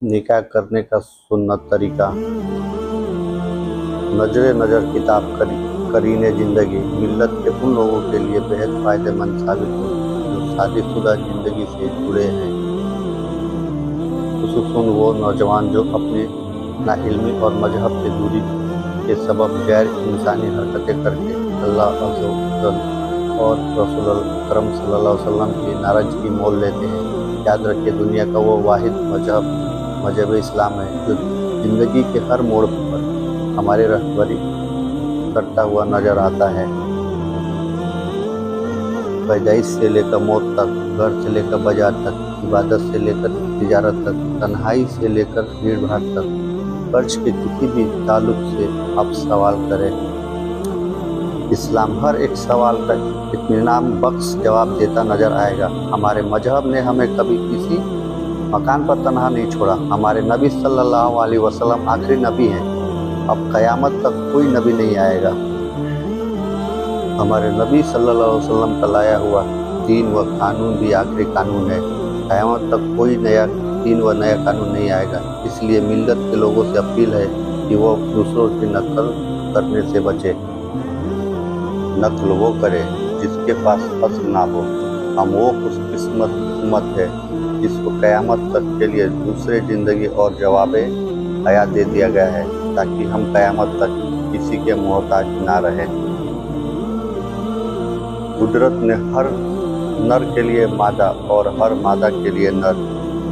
निकाह करने का सुन्नत तरीका। नजर किताब करीने ज़िंदगी मिल्लत के उन लोगों के लिए बेहद फ़ायदेमंद साबित हो जो शादीशुदा ज़िंदगी से जुड़े हैं, खुसूसन वो नौजवान जो अपने नाइल्मी और मजहब से दूरी के सबब गैर इंसानी हरकतें करके अल्लाह अज़्ज़ा व जल और रसूल अकरम सल्लल्लाहु अलैहि वसल्लम की नाराज़गी मोल लेते हैं। याद रखिए, दुनिया का वो वाहिद मजहब इस्लाम है जो ज़िंदगी के हर मोड़ पर हमारी रहबरी करता हुआ नजर आता है। पैदाइश से लेकर मौत तक, घर से लेकर बाजार तक, इबादत से लेकर तिजारत तक, तन्हाई से लेकर भीड़ भाड़ तक, कर्ज के किसी भी ताल्लुक से आप सवाल करें, इस्लाम हर एक सवाल का इत्मीनान बख्श जवाब देता नजर आएगा। हमारे मजहब ने हमें कभी किसी मकान पर तन्हा नहीं छोड़ा। हमारे नबी सल्लल्लाहु अलैहि वसल्लम आखिरी नबी हैं। अब क़यामत तक कोई नबी नहीं आएगा। हमारे नबी सल्लल्लाहु अलैहि वसल्लम का लाया हुआ दीन व कानून भी आखिरी कानून है। क़यामत तक कोई नया दीन व नया कानून नहीं आएगा। इसलिए मिल्लत के लोगों से अपील है कि वो दूसरों की नकल करने से बचे। नकल वो करे जिसके पास असल ना हो। हम वो खुशकिस्मत उम्मत है जिसको क़यामत तक के लिए दूसरे ज़िंदगी और जवाबे हयात दे दिया गया है ताकि हम क़यामत तक किसी के मोहताज ना रहें। कुदरत ने हर नर के लिए मादा और हर मादा के लिए नर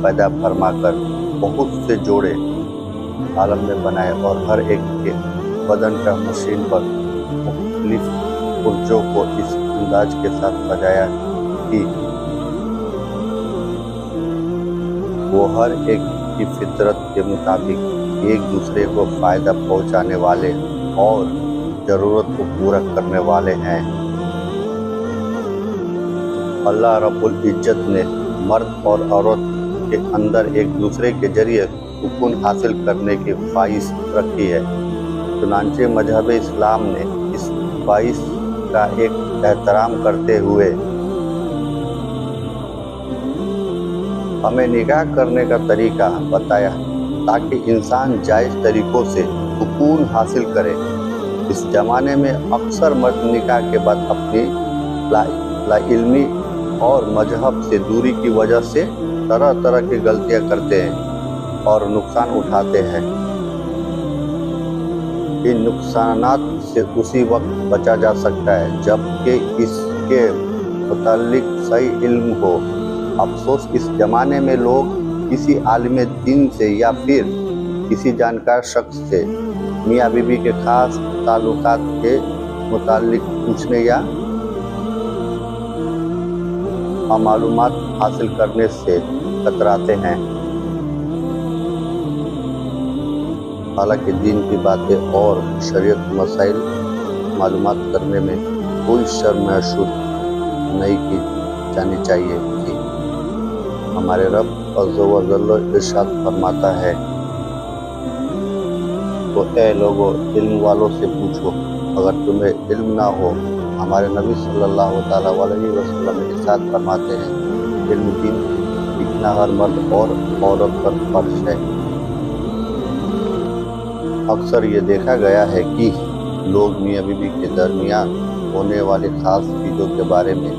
पैदा फरमाकर बहुत से जोड़े आलम में बनाए और हर एक के बदन का मशीन पर मुख्तलिफ पुर्जों को इस अंदाज के साथ सजाया कि वो हर एक की फितरत के मुताबिक एक दूसरे को फ़ायदा पहुंचाने वाले और ज़रूरत को पूरा करने वाले हैं। अल्लाह रब्बुल इज्जत ने मर्द और औरत के अंदर एक दूसरे के जरिए सुकून हासिल करने की ख्वाहिश रखी है। चुनांचे मजहब इस्लाम ने इस ख्वाहिश का एक एहतराम करते हुए हमें निकाह करने का तरीका बताया ताकि इंसान जायज़ तरीक़ों से सुकून हासिल करे। इस ज़माने में अक्सर मर्द निकाह के बाद अपनी लाइल्मी और मजहब से दूरी की वजह से तरह तरह की गलतियां करते हैं और नुकसान उठाते हैं। इन नुकसानात से उसी वक्त बचा जा सकता है जबकि इसके मुताल्लिक सही इल्म हो। अफसोस, इस ज़माने में लोग किसी आलिम दीन से या फिर किसी जानकार शख्स से मियाँ बीवी के ख़ास ताल्लुकात के मुताल्लिक पूछने या मालूमात हासिल करने से कतराते हैं। हालांकि दीन की बातें और शरीयत मसाइल मालूमात करने में कोई शर्म महसूस नहीं की जानी चाहिए कि हमारे रब अज़्ज़ा व जल इरशाद फरमाता है, तो ऐ लोगों, इल्म वालों से पूछो अगर तुम्हें इल्म ना हो। हमारे नबी सल्लल्लाहु ताला अलैहि वसल्लम इरशाद फरमाते हैं, इल्म दीन सीखना हर मर्द और औरत पर फर्ज है। अक्सर ये देखा गया है कि लोग मियाँ बीवी के दरमियान होने वाली ख़ास चीज़ों के बारे में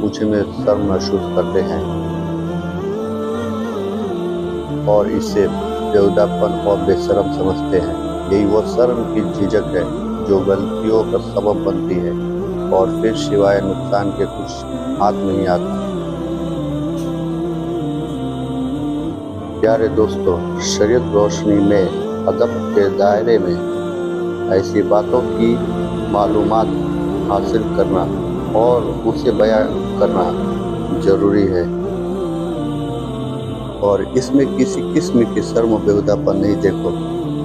पूछने में शर्म महसूस करते हैं और इसे बेहुदापन और बेशर्म समझते हैं। यही वो शर्म की झिझक है जो गलतियों का सबब बनती है और फिर सिवाय नुकसान के कुछ हाथ नहीं आता। प्यारे दोस्तों, शरीयत रोशनी में अदब के दायरे में ऐसी बातों की मालूमात हासिल करना और उसे बयां करना ज़रूरी है और इसमें किसी किस्म की शर्म बेहुदापन नहीं। देखो,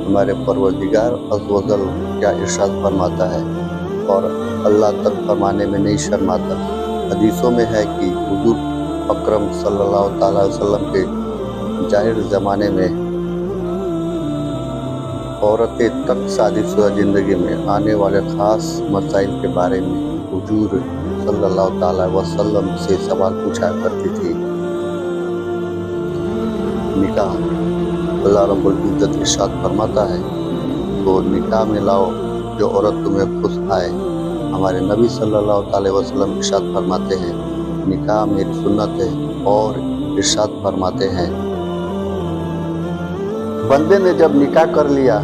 हमारे परवरदिगार अज़्ज़ व जल क्या इरशाद फरमाता है और अल्लाह तक फरमाने में नहीं शर्माता। हदीसों में है कि हुजूर अकरम सल्लल्लाहु अलैहि वसल्लम के जाहिर ज़माने में औरतें तक शादीशुदा ज़िंदगी में आने वाले ख़ास मसाइल के बारे में हुजूर सल्लल्लाहु अलैहि वसल्लम से सवाल पूछा करती थी। निकाह अल्लाह रब्बुल इज़्ज़त इरशाद फरमाता है, तो निकाह में लाओ जो औरत तुम्हें खुश आए। हमारे नबी सल्लल्लाहु अलैहि वसल्लम इरशाद फरमाते हैं, निकाह मेरी सुन्नत है, और इरशाद फरमाते हैं, बंदे ने जब निकाह कर लिया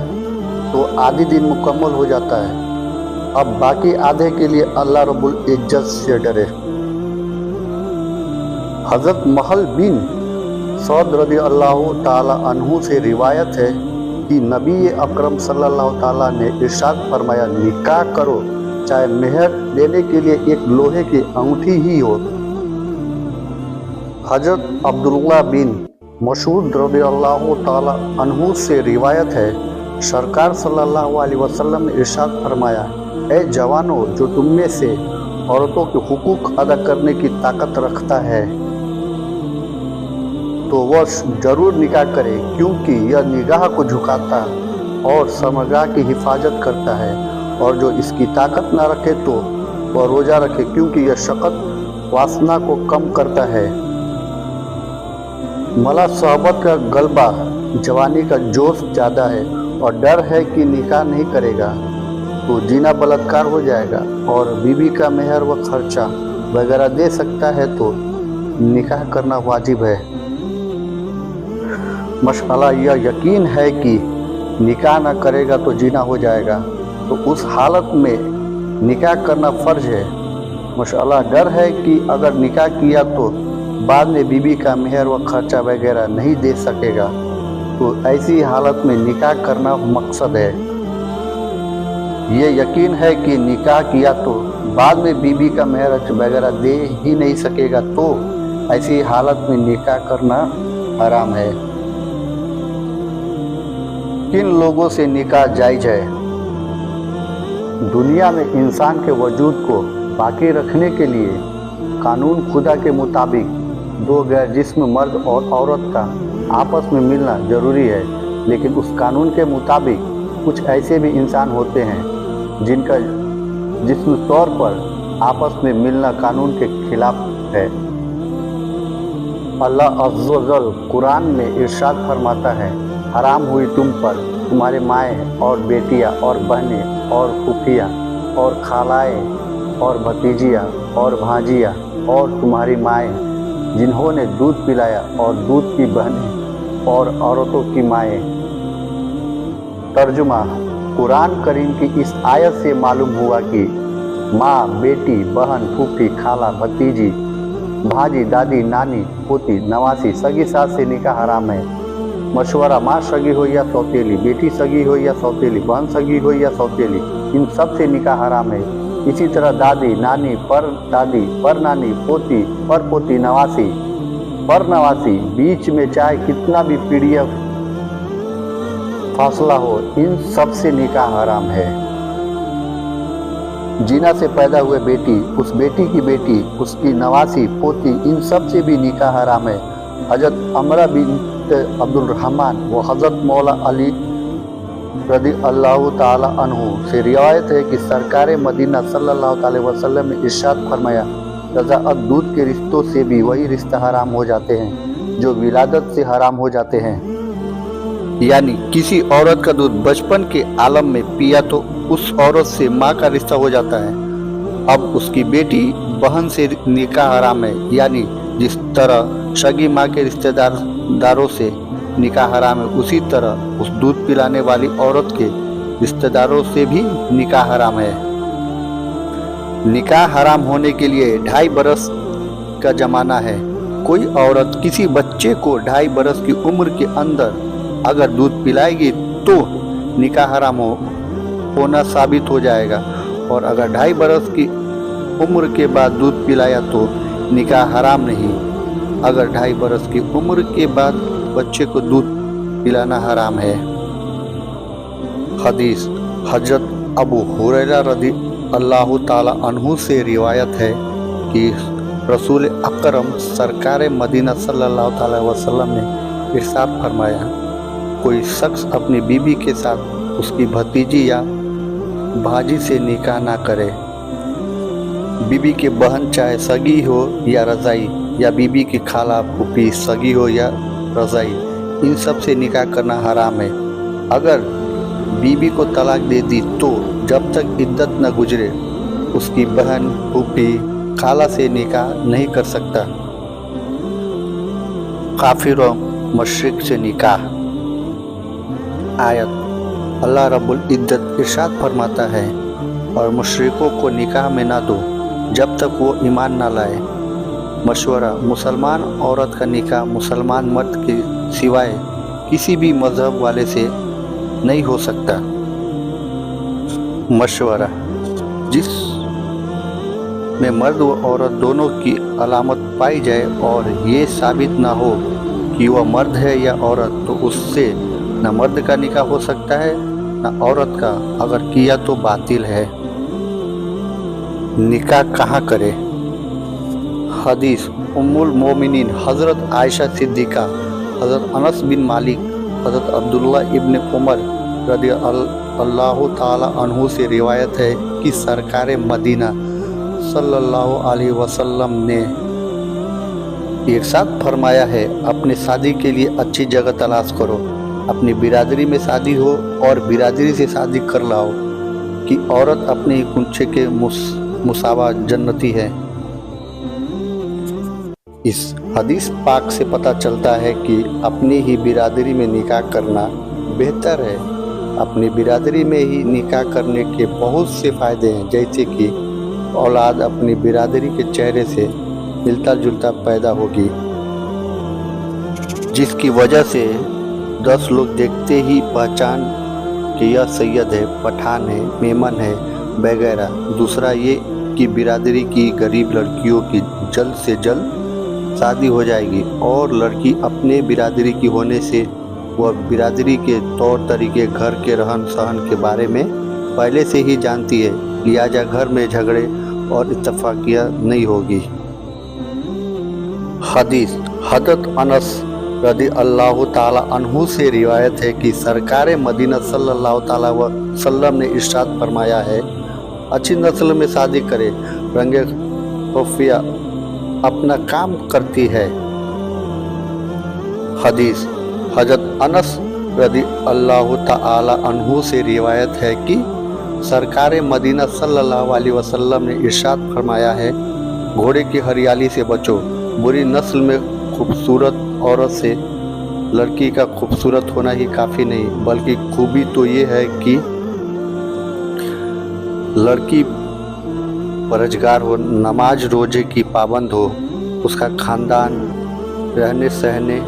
तो आधी दिन मुकम्मल हो जाता है। अब बाकी आधे के लिए अल्लाह रब्बुल इज्जत से डरे। हज़रत महल बिन सौद रज़ी अल्लाह ताला अन्हु से रिवायत है कि नबी अकरम सल्लल्लाहु ताला ने इरशाद फरमाया, निकाह करो चाहे मेहर देने के लिए एक लोहे की अंगूठी ही हो। हज़रत अब्दुल्लाह बिन मसूद रज़ी अल्लाह ताला अन्हु से रिवायत है, सरकार सल्लल्लाहु अलैहि वसल्लम ने इरशाद फरमाया, ऐ जवानों, जो तुम में से औरतों के हुकूक अदा करने की ताकत रखता है तो वह जरूर निकाह करे, क्योंकि यह निगाह को झुकाता और समगा की हिफाजत करता है। और जो इसकी ताकत न रखे तो वह रोज़ा रखे, क्योंकि यह शक़त वासना को कम करता है। मला सोहबत का गलबा, जवानी का जोश ज़्यादा है और डर है कि निकाह नहीं करेगा तो जीना बलात्कार हो जाएगा, और बीवी का मेहर व खर्चा वगैरह दे सकता है तो निकाह करना वाजिब है। मशाअल्लाह, यह यकीन है कि निकाह ना करेगा तो जीना हो जाएगा, तो उस हालत में निकाह करना फ़र्ज है। माशाअल्लाह, डर है कि अगर निकाह किया तो बाद में बीवी का मेहर व खर्चा वगैरह नहीं दे सकेगा, तो ऐसी हालत में निकाह करना मकसद है। ये यकीन है कि निकाह किया तो बाद में बीवी का मेहर वगैरह दे ही नहीं सकेगा, तो ऐसी हालत में निकाह करना हराम है। किन लोगों से निकाह जायज़ है? दुनिया में इंसान के वजूद को बाकी रखने के लिए कानून खुदा के मुताबिक दो गैर जिस्म मर्द और औरत का आपस में मिलना ज़रूरी है, लेकिन उस कानून के मुताबिक कुछ ऐसे भी इंसान होते हैं जिनका जिस्म तौर पर आपस में मिलना कानून के खिलाफ है। अल्लाह अज़्ज़ व जल कुरान में इरशाद फरमाता है, हराम हुई तुम पर तुम्हारे माएँ और बेटियाँ और बहनें और फूफियाँ और खालाएँ और भतीजियाँ और भांजियाँ और तुम्हारी माएँ जिन्होंने दूध पिलाया और दूध की बहनें और औरतों की माएँ। तर्जुमा, कुरान करीम की इस आयत से मालूम हुआ कि माँ, बेटी, बहन, फूफी, खाला, भतीजी, भांजी, दादी, नानी, पोती, नवासी, सगी सास से निकाह हराम है। मशवरा, माँ सगी हो या सौतेली, बेटी सगी हो या सौतेली, बहन सगी हो या सौतेली, इन सब से निकाह हराम है। इसी तरह दादी, नानी, पर नानी, पोती, पर पोती, नवासी, पर नवासी, बीच में चाहे कितना भी पीढ़ी फासला हो, इन सब से निकाह हराम है। जीना से पैदा हुए बेटी, उस बेटी की बेटी, उसकी नवासी, पोती, इन सब से भी निकाह हराम है। हज़रत अमरा बिन्त अब्दुल रहमान व हज़रत मौला अली रज़ी अल्लाह ताला अन्हु से रिवायत है कि सरकार मदीना सल्लल्लाहु अलैहि वसल्लम ने इरशाद फरमाया, रज़ाअत दूध के रिश्तों से भी वही रिश्ता हराम हो जाते हैं जो विलादत से हराम हो जाते हैं। यानी किसी औरत का दूध बचपन के आलम में पिया तो उस औरत से माँ का रिश्ता हो जाता है। अब उसकी बेटी बहन से निकाह हराम है, यानी जिस तरह सगी माँ के रिश्तेदारों से निकाह हराम है, उसी तरह उस दूध पिलाने वाली औरत के रिश्तेदारों से भी निकाह हराम है। निकाह हराम होने के लिए 2.5 बरस का ज़माना है। कोई औरत किसी बच्चे को 2.5 बरस की उम्र के अंदर अगर दूध पिलाएगी तो निकाह हराम होना साबित हो जाएगा, और अगर 2.5 बरस की उम्र के बाद दूध पिलाया तो निकाह हराम नहीं। अगर 2.5 बरस की उम्र के बाद बच्चे को दूध पिलाना हराम है। हदीस, हजरत अबू हुरैरा रज़ी अल्लाह ताला अन्हु से रिवायत है कि रसूल अकरम सरकार मदीना सल्लल्लाहु अलैहि वसल्लम ने इरशाद फरमाया, कोई शख्स अपनी बीवी के साथ उसकी भतीजी या भाजी से निकाह ना करे। बीबी की बहन चाहे सगी हो या रज़ाई, या बीबी की खाला फूफी सगी हो या रज़ाई, इन सब से निकाह करना हराम है। अगर बीवी को तलाक दे दी तो जब तक इद्दत न गुजरे उसकी बहन, फूफी, खाला से निकाह नहीं कर सकता। काफिर और मुशरिक से निकाह। आयत। अल्लाह रब्बुल इज्जत इरशाद फरमाता है, और मुशरिकों को निकाह में ना दो जब तक वो ईमान ना लाए। मशवरा। मुसलमान औरत का निकाह मुसलमान मर्द के सिवाय किसी भी मजहब वाले से नहीं हो सकता। मशवरा। जिस में मर्द व औरत दोनों की अलामत पाई जाए और ये साबित ना हो कि वह मर्द है या औरत, तो उससे न मर्द का निकाह हो सकता है न औरत का। अगर किया तो बातिल है। निकाह कहाँ करे? हदीस। उम्मुल मोमिनीन हज़रत आयशा सिद्दीक़ा, हज़रत अनस बिन मालिक, हज़रत अब्दुल्ला इब्न उमर रज़ी अल्लाह ताला अन्हु से रिवायत है कि सरकार मदीना सल्लल्लाहु अलैहि वसल्लम ने इरशाद फरमाया है, अपने शादी के लिए अच्छी जगह तलाश करो। अपनी बिरादरी में शादी हो और बिरादरी से शादी कर लाओ कि औरत अपने ही कुंचे के मुसावा जन्नती है। इस हदीस पाक से पता चलता है कि अपनी ही बिरादरी में निकाह करना बेहतर है। अपनी बिरादरी में ही निकाह करने के बहुत से फ़ायदे हैं, जैसे कि औलाद अपनी बिरादरी के चेहरे से मिलता जुलता पैदा होगी, जिसकी वजह से 10 लोग देखते ही पहचान कि यह सैयद है, पठान है, मेमन है वगैरह। दूसरा ये कि बिरादरी की गरीब लड़कियों की जल्द से जल्द शादी हो जाएगी, और लड़की अपने बिरादरी की होने से वह बिरादरी के तौर तरीके, घर के रहन सहन के बारे में पहले से ही जानती है, लिहाजा घर में झगड़े और इत्तफाकिया नहीं होगी। हदीस। हज़रत अनस रज़ी अल्लाह ताला अन्हु से रिवायत है कि सरकार मदीना सल्लल्लाहु ताला वसल्लम ने इरशाद फरमाया है, अच्छी नस्ल में शादी करे, रंगे खुफिया अपना काम करती है। हदीस। हज़रत अनस रज़ी अल्लाह ताला अन्हु से रिवायत है कि सरकार मदीना सल्लल्लाहु अलैहि वसल्लम ने इरशाद फरमाया है, घोड़े की हरियाली से बचो। बुरी नस्ल में खूबसूरत औरत से लड़की का खूबसूरत होना ही काफ़ी नहीं, बल्कि खूबी तो ये है कि लड़की परहेज़गार हो, नमाज रोजे की पाबंद हो, उसका ख़ानदान रहने सहने,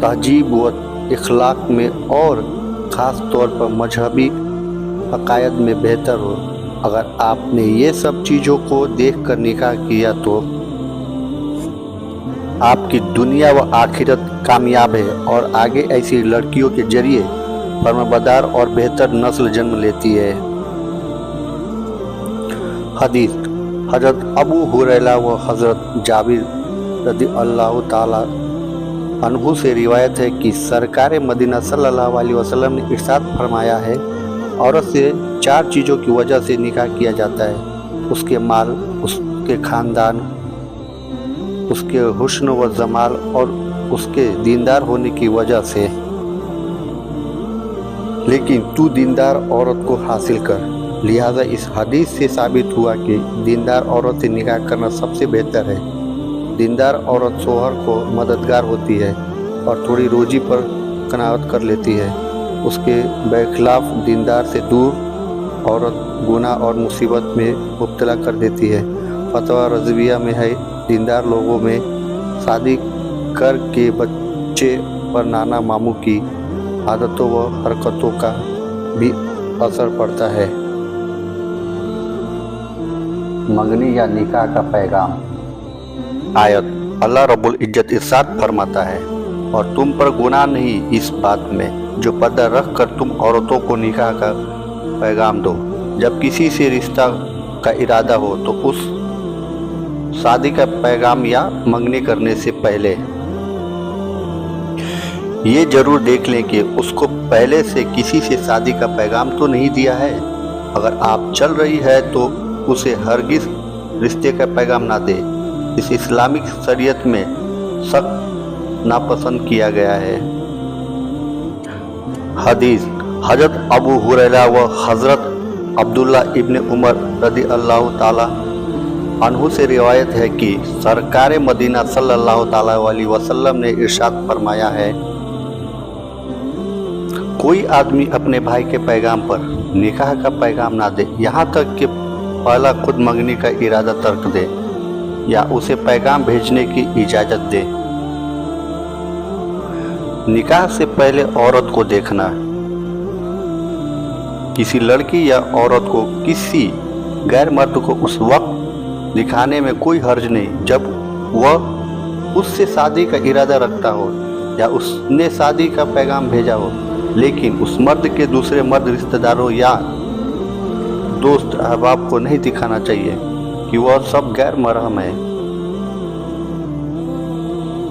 तहजीब व इखलाक में और ख़ास तौर पर मजहबी अकायद में बेहतर हो। अगर आपने ये सब चीज़ों को देखकर निकाह किया तो आपकी दुनिया व आखिरत कामयाब है, और आगे ऐसी लड़कियों के जरिए फर्माबरदार और बेहतर नस्ल जन्म लेती है। हदीस। हज़रत अबू हुरैरा व हज़रत जाबिर रज़ी अल्लाह ताला अन्हु से रिवायत है कि सरकार मदीना सल्लल्लाहु अलैहि वसल्लम ने इरशाद फरमाया है, औरत से 4 चीज़ों की वजह से निकाह किया जाता है, उसके माल, उसके ख़ानदान, उसके हुस्न व जमाल और उसके दीनदार होने की वजह से। लेकिन तू दीनदार औरत को हासिल कर। लिहाजा इस हदीस से साबित हुआ कि दीनदार औरत से निकाह करना सबसे बेहतर है। दीनदार औरत शोहर को मददगार होती है और थोड़ी रोजी पर कनावत कर लेती है। उसके बरखिलाफ दीनदार से दूर औरत गुनाह और मुसीबत में मुब्तला कर देती है। फतवा रज़विया में है, दीनदार लोगों में शादी कर के बच्चे पर नाना मामू की आदतों व हरकतों का भी असर पड़ता है। मंगनी या निकाह का पैगाम। आयत। अल्लाह रब्बुल इज्जत इरशाद फरमाता है, और तुम पर गुनाह नहीं इस बात में जो पर्दा रख कर तुम औरतों को निकाह का पैगाम दो। जब किसी से रिश्ता का इरादा हो तो उस शादी का पैगाम या मंगनी करने से पहले ये जरूर देख लें कि उसको पहले से किसी से शादी का पैगाम तो नहीं दिया है। अगर आप चल रही है तो उसे हरगिज़ रिश्ते का पैगाम ना दे। इस इस्लामिक शरीयत में सख्त नापसंद किया गया है। हदीस हजरत अबू हुरैरा व हजरत अब्दुल्ला इब्न उमर रदी अल्लाह ताला अन्हु से रिवायत है कि सरकार मदीना सल्लल्लाहु ताला अलैहि वसल्लम ने इरशाद फरमाया है, कोई आदमी अपने भाई के पैगाम पर निकाह का पैगाम ना दे यहाँ तक कि पहला खुद मंगनी का इरादा तर्क दे या उसे पैगाम भेजने की इजाज़त दे। निकाह से पहले औरत को देखना, किसी लड़की या औरत को किसी गैर मर्द को उस वक्त दिखाने में कोई हर्ज नहीं जब वह उससे शादी का इरादा रखता हो या उसने शादी का पैगाम भेजा हो, लेकिन उस मर्द के दूसरे मर्द रिश्तेदारों या दोस्त अहबाब को नहीं दिखाना चाहिए कि वह सब गैर महरम है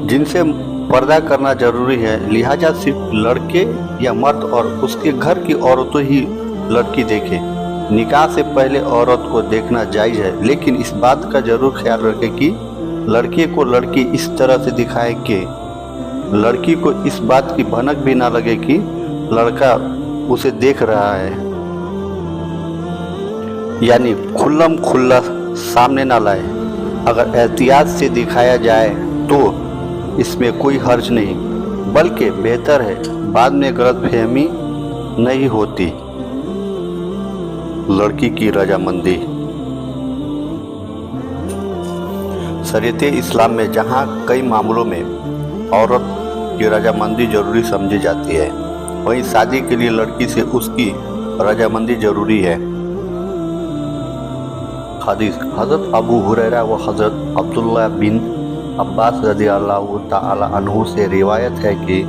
जिनसे पर्दा करना जरूरी है। लिहाजा सिर्फ लड़के या मर्द और उसके घर की औरतें ही लड़की देखे। निकाह से पहले औरत को देखना जायज़ है, लेकिन इस बात का जरूर ख्याल रखें कि लड़के को लड़की इस तरह से दिखाए कि लड़की को इस बात की भनक भी ना लगे कि लड़का उसे देख रहा है, यानी खुल्लम खुल्ला सामने ना लाए। अगर एहतियात से दिखाया जाए तो इसमें कोई हर्ज नहीं, बल्कि बेहतर है, बाद में गलतफहमी नहीं होती। लड़की की रजामंदी। शरीयत इस्लाम में जहाँ कई मामलों में औरत की रजामंदी जरूरी समझी जाती है, वहीं शादी के लिए लड़की से उसकी रजामंदी जरूरी है। हदीस हजरत अबू हुरैरा व हजरत अब्दुल्ला बिन अब्बास रदी अल्लाह ताला अन्हु से रिवायत है कि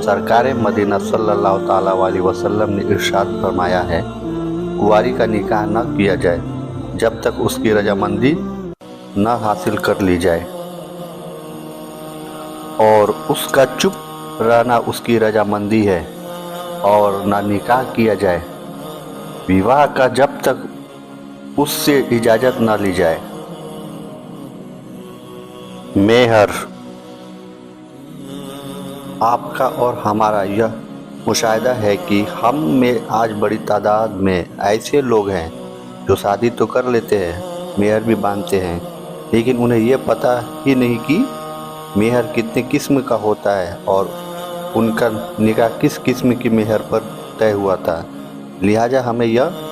सरकार मदीना सल्लल्लाहु ताला अलैहि वसल्लम ने इरशाद फरमाया है, कुंवारी का निकाह न किया जाए जब तक उसकी रजामंदी न हासिल कर ली जाए, और उसका चुप रहना उसकी रजामंदी है, और न निकाह किया जाए विवाह का जब तक उससे इजाज़त न ली जाए। मेहर। आपका और हमारा यह मुशाहिदा है कि हम में आज बड़ी तादाद में ऐसे लोग हैं जो शादी तो कर लेते हैं, मेहर भी बांधते हैं, लेकिन उन्हें यह पता ही नहीं कि मेहर कितने किस्म का होता है और उनका निकाह किस किस्म की मेहर पर तय हुआ था। लिहाजा हमें यह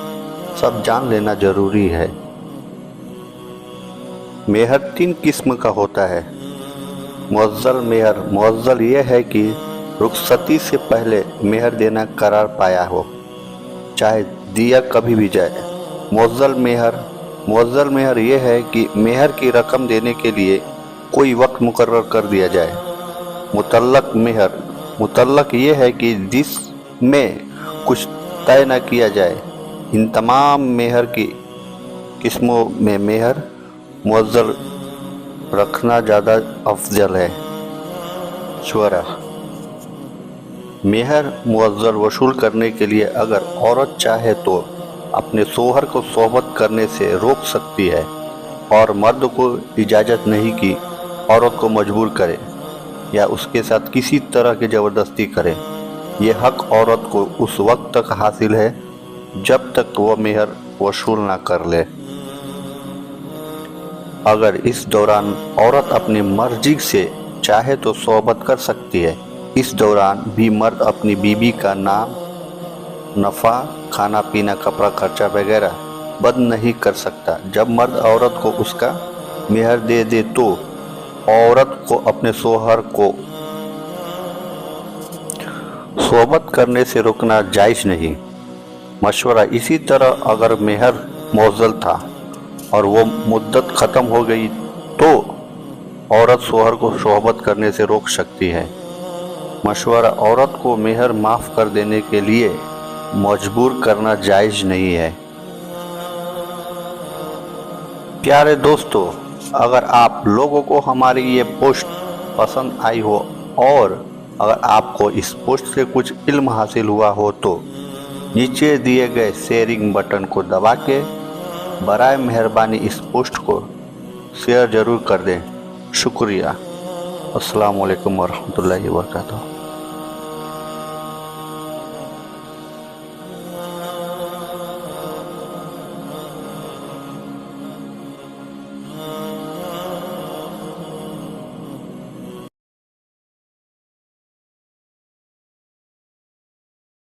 सब जान लेना जरूरी है। मेहर 3 किस्म का होता है। मुअज्जल मेहर। मुअज्जल यह है कि रुखसती से पहले मेहर देना करार पाया हो, चाहे दिया कभी भी जाए। मुअज्जल मेहर यह है कि मेहर की रकम देने के लिए कोई वक्त मुकर्रर कर दिया जाए। मुतल्लक मेहर। मुतल्लक यह है कि जिसमें कुछ तय न किया जाए। इन तमाम मेहर की किस्मों में मेहर मुअज्जल रखना ज़्यादा अफजल है। शुरा। मेहर मुअज्जल वसूल करने के लिए अगर औरत चाहे तो अपने शोहर को सोहबत करने से रोक सकती है, और मर्द को इजाज़त नहीं कि औरत को मजबूर करे या उसके साथ किसी तरह की ज़बरदस्ती करे। ये हक औरत को उस वक्त तक हासिल है जब तक वह मेहर वसूल ना कर ले। अगर इस दौरान औरत अपनी मर्जी से चाहे तो सोहबत कर सकती है। इस दौरान भी मर्द अपनी बीवी का नाम, नफ़ा, खाना पीना, कपड़ा खर्चा वगैरह बंद नहीं कर सकता। जब मर्द औरत को उसका मेहर दे दे तो औरत को अपने शोहर को सोहबत करने से रोकना जायज़ नहीं। मशवरा। इसी तरह अगर मेहर मुअज्जल था और वो मुद्दत ख़त्म हो गई तो औरत शोहर को सोहबत करने से रोक सकती है। मशवरा। औरत को मेहर माफ़ कर देने के लिए मजबूर करना जायज़ नहीं है। प्यारे दोस्तों, अगर आप लोगों को हमारी ये पोस्ट पसंद आई हो और अगर आपको इस पोस्ट से कुछ इल्म हासिल हुआ हो तो नीचे दिए गए शेयरिंग बटन को दबा के बराए मेहरबानी इस पोस्ट को शेयर ज़रूर कर दें। शुक्रिया। अस्सलामु अलैकुम वरहमतुल्लाहि वबरकातुहू।